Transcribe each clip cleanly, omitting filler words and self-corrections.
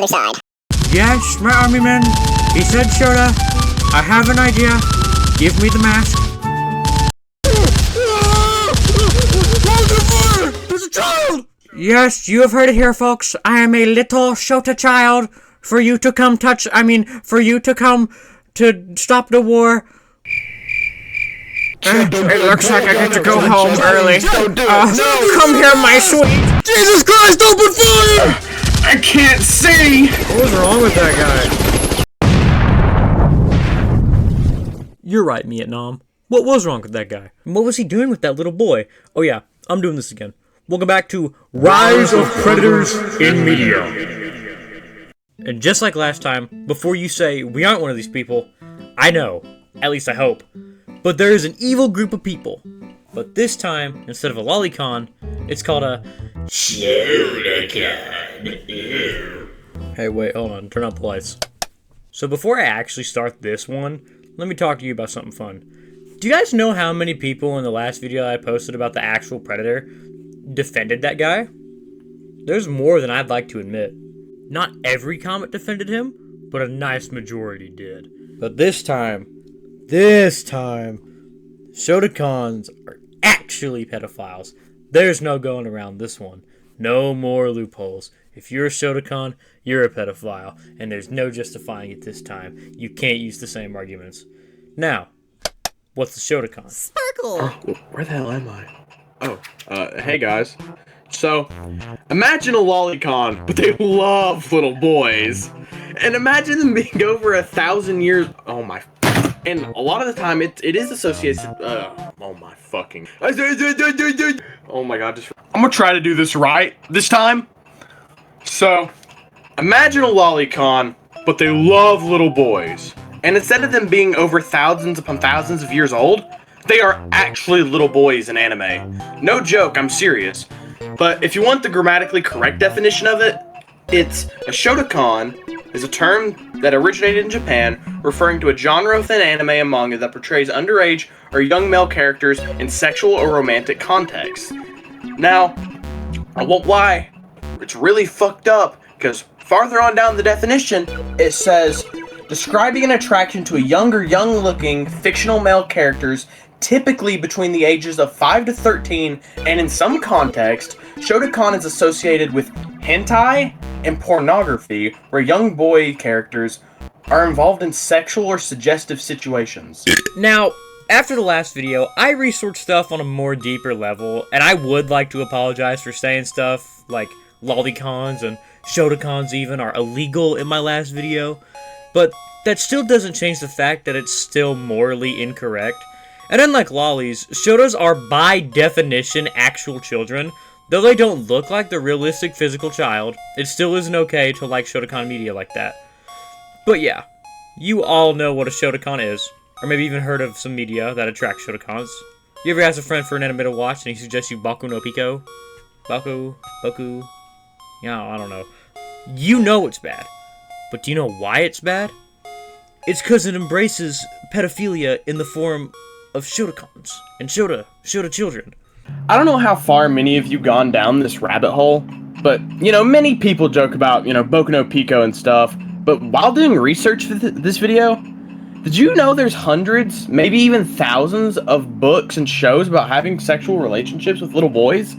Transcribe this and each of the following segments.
the other side. Yes, my army man. He said, Shota, I have an idea. Give me the mask. There's a child! Yes, you have heard it here, folks. I am a little Shota child. For you to come for you to come to stop the war. It looks like I get to go home early. Come here, my sweet. Jesus Christ, open fire! I can't see! What was wrong with that guy? You're right, Vietnam. What was wrong with that guy? And what was he doing with that little boy? Oh yeah, I'm doing this again. Welcome back to Rise of Predators in Media. And just like last time, before you say, we aren't one of these people, I know, at least I hope, but there is an evil group of people. But this time, instead of a Lolicon, it's called a Shotacon. Hey, wait, hold on, turn out the lights. So before I actually start this one, let me talk to you about something fun. Do you guys know how many people in the last video I posted about the actual Predator defended that guy? There's more than I'd like to admit. Not every comment defended him, but a nice majority did. But this time, Shotacons are actually pedophiles. There's no going around this one. No more loopholes. If you're a Shotacon, you're a pedophile, and there's no justifying it this time. You can't use the same arguments. Now, what's the Shotacon? Sparkle! Oh, where the hell am I? Oh, hey guys. So, imagine a Lolicon, but they love little boys. And imagine them being over 1,000 years... Oh my... And a lot of the time, it is associated... oh my fucking... Oh my god, I'm gonna try to do this right this time. So, imagine a Lolicon, but they love little boys. And instead of them being over thousands upon thousands of years old, they are actually little boys in anime. No joke, I'm serious. But if you want the grammatically correct definition of it, it's a Shotacon is a term that originated in Japan, referring to a genre within anime and manga that portrays underage or young male characters in sexual or romantic contexts. Now, I won't lie, it's really fucked up, because farther on down the definition, it says, describing an attraction to a young or young-looking fictional male characters typically between the ages of 5 to 13, and in some context, Shotacon is associated with hentai and pornography, where young boy characters are involved in sexual or suggestive situations. Now, after the last video, I researched stuff on a more deeper level, and I would like to apologize for saying stuff like Lolicons and Shotacons even are illegal in my last video, but that still doesn't change the fact that it's still morally incorrect. And unlike lollies, Shotas are by definition actual children. Though they don't look like the realistic physical child, it still isn't okay to like Shotacon media like that. But yeah, you all know what a Shotacon is, or maybe even heard of some media that attracts Shotacons. You ever ask a friend for an anime to watch and he suggests you Boku no Pico? Boku? Yeah, I don't know. You know it's bad. But do you know why it's bad? It's because it embraces pedophilia in the form of Shotacons and Shota children. I don't know how far many of you gone down this rabbit hole, but, many people joke about, Boku no Pico and stuff, but while doing research for this video, did you know there's hundreds, maybe even thousands of books and shows about having sexual relationships with little boys?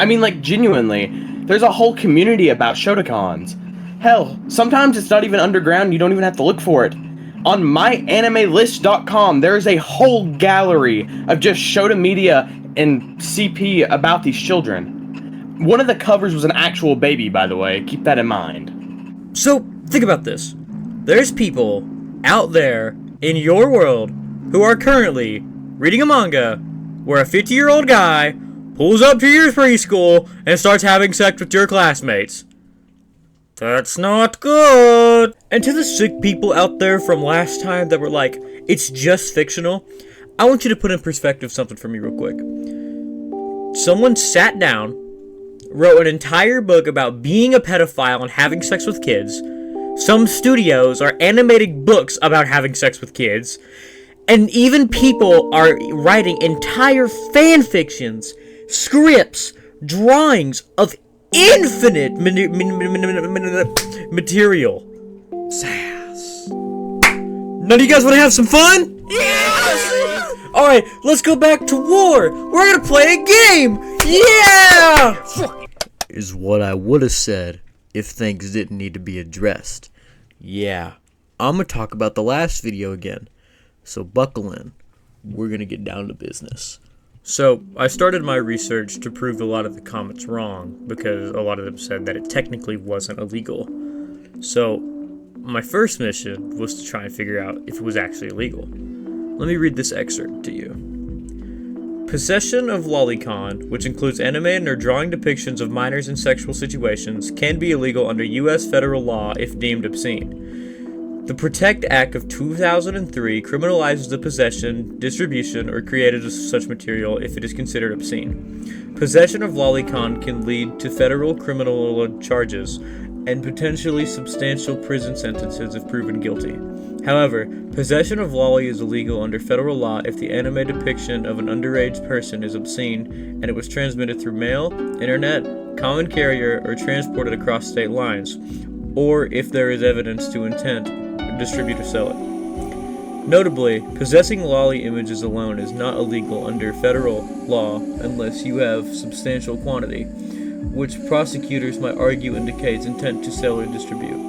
I mean, like, genuinely, there's a whole community about Shotacons. Hell, sometimes it's not even underground, you don't even have to look for it. On myanimelist.com, there is a whole gallery of just Shota media and CP about these children. One of the covers was an actual baby, by the way. Keep that in mind. So, think about this. There's people out there in your world who are currently reading a manga where a 50-year-old guy pulls up to your preschool and starts having sex with your classmates. That's not good. And to the sick people out there from last time that were like, it's just fictional, I want you to put in perspective something for me real quick. Someone sat down, wrote an entire book about being a pedophile and having sex with kids. Some studios are animating books about having sex with kids. And even people are writing entire fan fictions, scripts, drawings of infinite material. Sass. None of you guys want to have some fun? Yes! Alright, let's go back to war. We're gonna play a game. Yeah! Is what I would have said if things didn't need to be addressed. Yeah, I'm gonna talk about the last video again. So buckle in. We're gonna get down to business. So, I started my research to prove a lot of the comments wrong, because a lot of them said that it technically wasn't illegal. So, my first mission was to try and figure out if it was actually illegal. Let me read this excerpt to you. Possession of Lolicon, which includes animated or drawing depictions of minors in sexual situations, can be illegal under U.S. federal law if deemed obscene. The Protect Act of 2003 criminalizes the possession, distribution, or creation of such material if it is considered obscene. Possession of Lolicon can lead to federal criminal charges and potentially substantial prison sentences if proven guilty. However, possession of lolly is illegal under federal law if the anime depiction of an underage person is obscene and it was transmitted through mail, internet, common carrier, or transported across state lines, or if there is evidence to intent distribute or sell it. Notably, possessing lolly images alone is not illegal under federal law unless you have substantial quantity, which prosecutors might argue indicates intent to sell or distribute.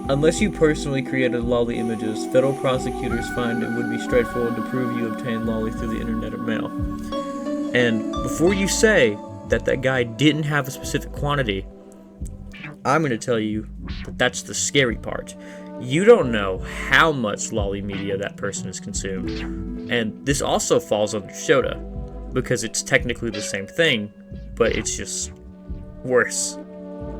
Unless you personally created lolly images, federal prosecutors find it would be straightforward to prove you obtained lolly through the internet or mail. And before you say that that guy didn't have a specific quantity, I'm going to tell you that that's the scary part. You don't know how much lolly media that person has consumed. And this also falls under Shota, because it's technically the same thing, but it's just worse.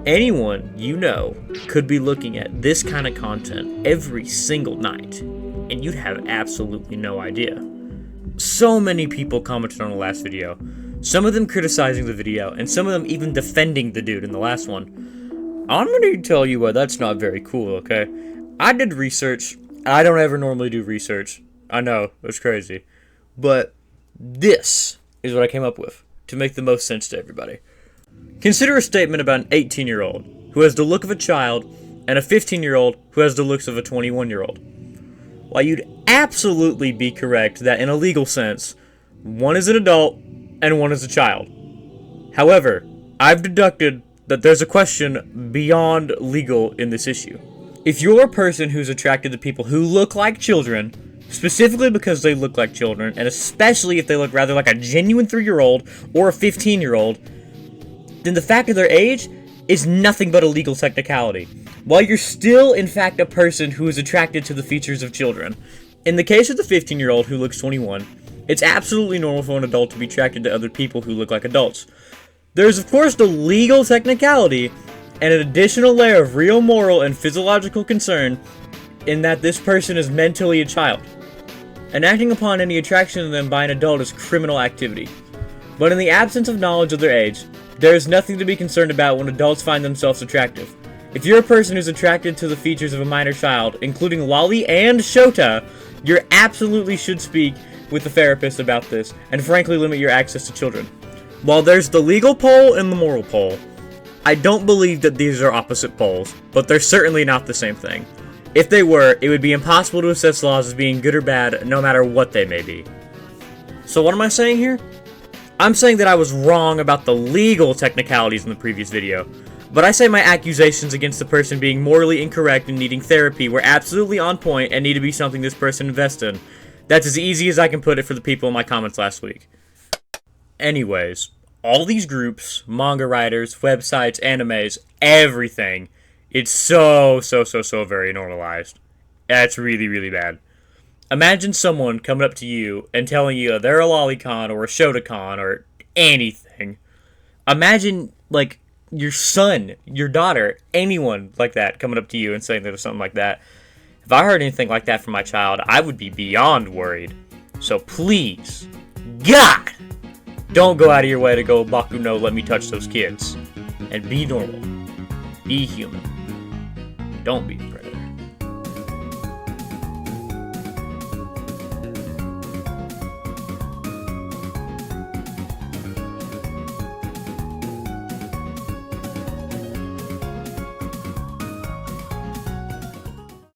Anyone you know could be looking at this kind of content every single night, and you'd have absolutely no idea. So many people commented on the last video, some of them criticizing the video, and some of them even defending the dude in the last one. I'm going to tell you why that's not very cool, okay? I did research. I don't ever normally do research. I know, it's crazy. But this is what I came up with to make the most sense to everybody. Consider a statement about an 18-year-old who has the look of a child and a 15-year-old who has the looks of a 21-year-old. While you'd absolutely be correct that in a legal sense, one is an adult and one is a child. However, I've deducted that there's a question beyond legal in this issue. If you're a person who's attracted to people who look like children, specifically because they look like children, and especially if they look rather like a genuine 3-year-old or a 15-year-old, then the fact of their age is nothing but a legal technicality, while you're still, in fact, a person who is attracted to the features of children. In the case of the 15-year-old who looks 21, it's absolutely normal for an adult to be attracted to other people who look like adults. There's, of course, the legal technicality, and an additional layer of real moral and physiological concern in that this person is mentally a child. And acting upon any attraction to them by an adult is criminal activity. But in the absence of knowledge of their age, there is nothing to be concerned about when adults find themselves attractive. If you're a person who's attracted to the features of a minor child, including lolly and shota, you absolutely should speak with a therapist about this, and frankly limit your access to children. While there's the legal pole and the moral pole, I don't believe that these are opposite poles, but they're certainly not the same thing. If they were, it would be impossible to assess laws as being good or bad, no matter what they may be. So what am I saying here? I'm saying that I was wrong about the legal technicalities in the previous video, but I say my accusations against the person being morally incorrect and needing therapy were absolutely on point and need to be something this person invests in. That's as easy as I can put it for the people in my comments last week. Anyways, all these groups, manga writers, websites, animes, everything, it's so very normalized. That's really, really bad. Imagine someone coming up to you and telling you they're a lolicon or a shotacon or anything. Imagine, like, your son, your daughter, anyone like that coming up to you and saying there's something like that. If I heard anything like that from my child, I would be beyond worried. So please, God, don't go out of your way to go Baku no let me touch those kids. And be normal. Be human. Don't be.